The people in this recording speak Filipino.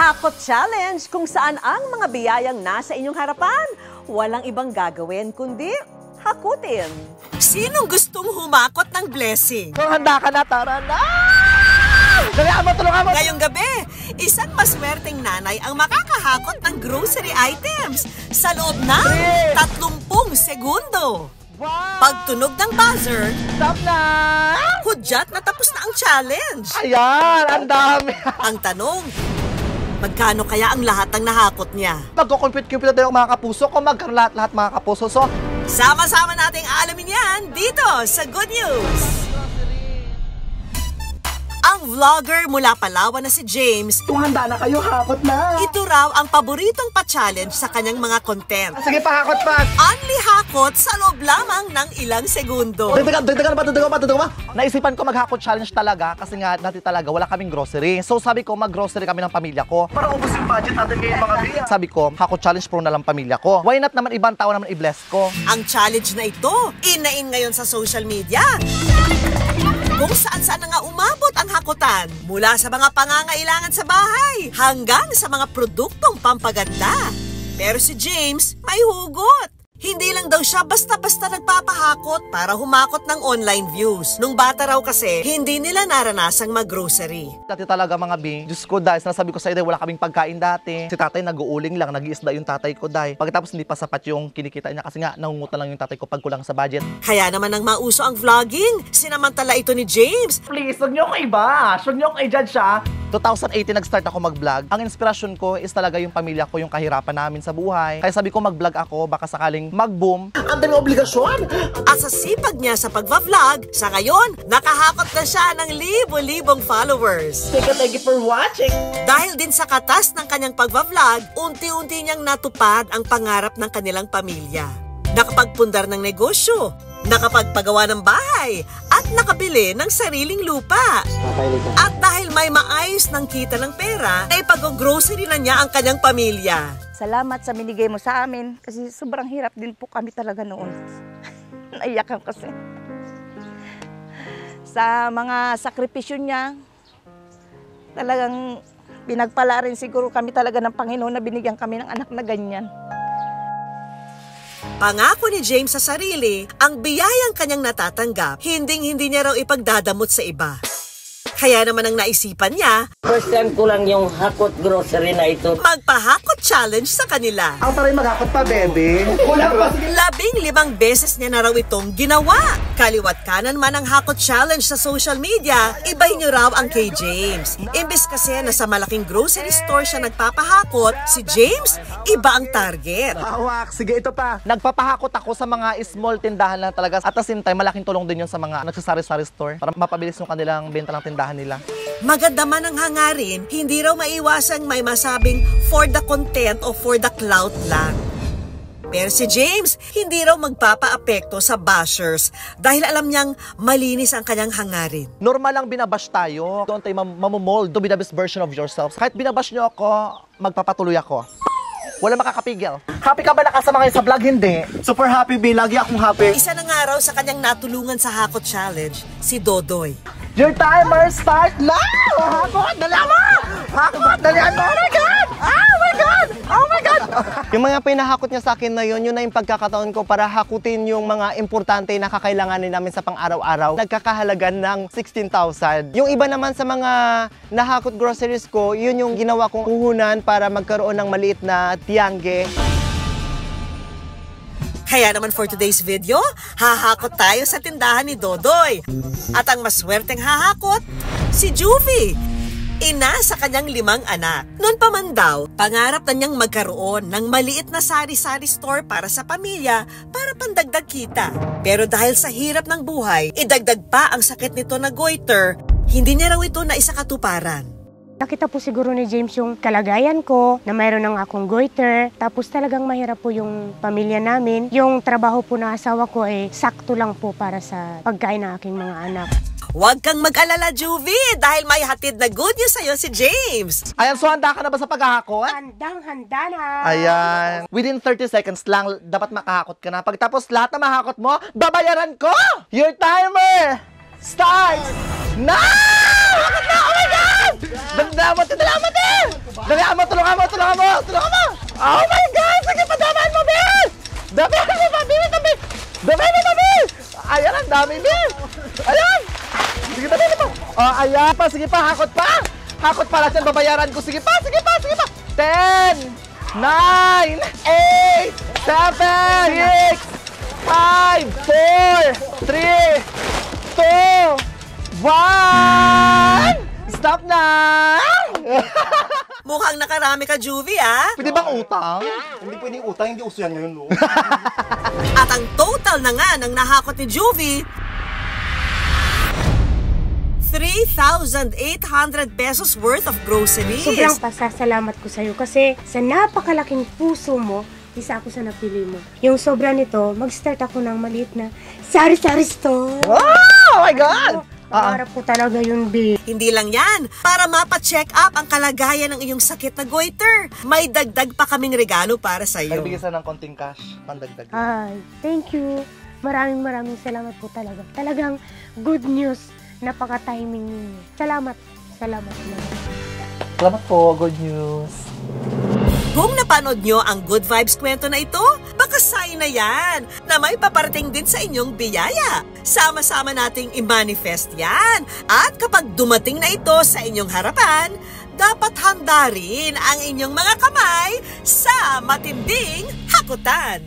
Hakot Challenge kung saan ang mga biyayang nasa inyong harapan, walang ibang gagawin kundi hakutin. Sinong gustong humakot ng blessing? Kung handa ka na, tara na! Dalihan mo, tulungan mo! Ngayong gabi, isang maswerteng nanay ang makakahakot ng grocery items sa loob ng 30 segundo. Wow! Pagtunog ng buzzer, Stop na! hudyat na tapos na ang challenge. Ayan, ang dami! Ang tanong, magkano kaya ang lahat ng nahakot niya? Magko-compute-compute na tayo mga kapuso kung magkaroon lahat mga kapuso. So, Sama-sama nating alamin yan dito sa Good News. Ang vlogger mula Palawan na si James, kung handa na kayo, hakot na! ito raw ang paboritong pa-challenge sa kanyang mga content. Sige, pahakot pa! Only hakot sa loob lamang ng ilang segundo. Dagdagan ba? Naisipan ko mag-hakot challenge talaga kasi nga dati talaga wala kaming grocery. So sabi ko mag-grocery kami ng pamilya ko. Para ubos yung budget natin ngayon mga biya. Sabi ko, hakot challenge pro na lang pamilya ko. Why not naman ibang tao naman i-bless ko? Ang challenge na ito, in ngayon sa social media. Kung saan-saan na nga umabot ang hakutan, mula sa mga pangangailangan sa bahay hanggang sa mga produktong pampaganda. Pero si James may hugot. Hindi lang daw siya basta-basta nagpapahakot para humakot ng online views. Nung bata raw kasi, hindi nila naranasang mag-grocery. Dati talaga mga bi, Diyos ko dahil sinasabi ko sa iyo, wala kaming pagkain dati. Si tatay nag-uuling lang, nag-iisda yung tatay ko dahil. Pagkatapos hindi pa sapat yung kinikita niya kasi nga nangungutan lang yung tatay ko pag kulang sa budget. Kaya naman nang mauso ang vlogging, sinamantala ito ni James. Please, huwag niyo ko i-bash. Huwag niyo ko i-judge siya. 2018 nag-start ako mag-vlog. Ang inspirasyon ko is talaga yung pamilya ko, yung kahirapan namin sa buhay. Kaya sabi ko mag-vlog ako, baka sakaling mag-boom. Ang daming obligasyon! At sa sipag niya sa pagva-vlog, sa ngayon, nakahakot na siya ng libo-libong followers. Thank you for watching! Dahil din sa katas ng kanyang pagva-vlog, unti-unti niyang natupad ang pangarap ng kanilang pamilya. Nakapagpundar ng negosyo, nakapagpagawa ng bahay, at nakabili ng sariling lupa. At dahil may maayos ng kita ng pera, ay pag-grocery na niya ang kanyang pamilya. Salamat sa binigay mo sa amin kasi sobrang hirap din po kami talaga noon. Naiyakan kasi. Sa mga sakripisyo niya, talagang pinagpala rin siguro kami talaga ng Panginoon na binigyan kami ng anak na ganyan. Pangako ni James sa sarili, ang biyayang kanyang natatanggap, hinding-hindi niya raw ipagdadamot sa iba. Kaya naman ang naisipan niya, First time ko lang yung hakot grocery na ito. magpahakot challenge sa kanila. Ang taray mag-hakot pa, bebe. Kulang pa. 15 beses niya na raw itong ginawa. Kaliwat kanan man ang hakot challenge sa social media, ibahin niyo raw ang kay James. Imbes kasi na sa malaking grocery store siya nagpapahakot, si James, iba ang target. Hawak. Sige, ito pa. Nagpapahakot ako sa mga small tindahan lang talaga. At the same time, malaking tulong din yun sa mga nagsasari-sari store para mapabilis yung kanilang benta ng tindahan nila. Maganda man ang hangarin, hindi raw maiwasang may masabing for the content o for the clout lang. Pero si James, hindi raw magpapaapekto sa bashers dahil alam niyang malinis ang kanyang hangarin. Normal lang binabash tayo. Doon tayo mamumold to be the best version of yourself. Kahit binabash nyo ako, magpapatuloy ako. Wala makakapigil. Happy ka ba nakasama kayo sa vlog? Hindi. Super happy, B. Lagi akong happy. Isa na nga raw sa kanyang natulungan sa Hakot Challenge, si Dodoy. Your timer start now! Hakot! Dalihan mo! Hakot! Dalihan mo! Oh my God! Oh my God! Oh my God! Yung mga pinahakot niya sa akin na yun na yung pagkakataon ko para hakutin yung mga importante na kakailanganin namin sa pang-araw-araw. Nagkakahalaga ng 16,000. Yung iba naman sa mga nahakot groceries ko, yun yung ginawa kong puhunan para magkaroon ng maliit na tiangge. Kaya naman for today's video, hahakot tayo sa tindahan ni Dodoy. At ang maswerteng hahakot, si Juvie. Ina sa kanyang 5 anak. Noon pa man daw, pangarap na niyang magkaroon ng maliit na sari-sari store para sa pamilya para pandagdag kita. Pero dahil sa hirap ng buhay, idagdag pa ang sakit nito na goiter, hindi niya raw ito naisakatuparan. Nakita po siguro ni James yung kalagayan ko, na mayroon ng akong goiter, tapos talagang mahirap po yung pamilya namin. Yung trabaho po ng asawa ko ay sakto lang po para sa pagkain ng aking mga anak. Huwag kang mag-alala, Juvie, dahil may hatid na good news sa'yo si James. Ayan, so handa ka na ba sa paghahakot? Handang-handa na! Ayan. Within 30 seconds lang, dapat makahakot ka na. Pagtapos lahat na mahakot mo, babayaran ko! Your timer starts now! Hakot na! Oh my God! Dalamat eh! Dalamat eh! Dalamat Oh my God! Sige pa, damahan mo, Bill! Damahan mo pa, Bill! Damahan mo pa, Bill! Ayan, ang dami, Bill! Ayan! Sige, damahan mo pa! Oh, ayan pa, sige pa, hakot pa! Hakot pa lahat yan, babayaran ko. Sige pa, sige pa, sige pa! 10, 9, 8, 7, 6, 5, 4, 3, 2, 1! Stop na! Mukhang nakarami ka, Juvie, ah. Pwede bang utang? Hindi pwedeng utang, hindi uso yan ngayon, no? At ang total na nga ng nahakot ni Juvie, 3,800 pesos worth of groceries. Sobrang pasasalamat ko sa'yo kasi sa napakalaking puso mo, isa ako sa napili mo. Yung sobra nito, mag-start ako ng maliit na sari-sari store. Oh my God! Pangarap ko talaga yun, B. Hindi lang yan, para mapa-check up ang kalagayan ng iyong sakit na goiter. May dagdag pa kaming regalo para sa iyo. Nagbigay sana ng konting cash, pandagdag. Ay, thank you. Maraming salamat po talaga. Talagang good news. Napaka-timing ninyo. Salamat. Salamat. Salamat po, good news. Kung napanood nyo ang Good Vibes kwento na ito, baka sign na yan na may paparating din sa inyong biyaya. Sama-sama nating i-manifest yan. At kapag dumating na ito sa inyong harapan, dapat handa rin ang inyong mga kamay sa matinding hakutan.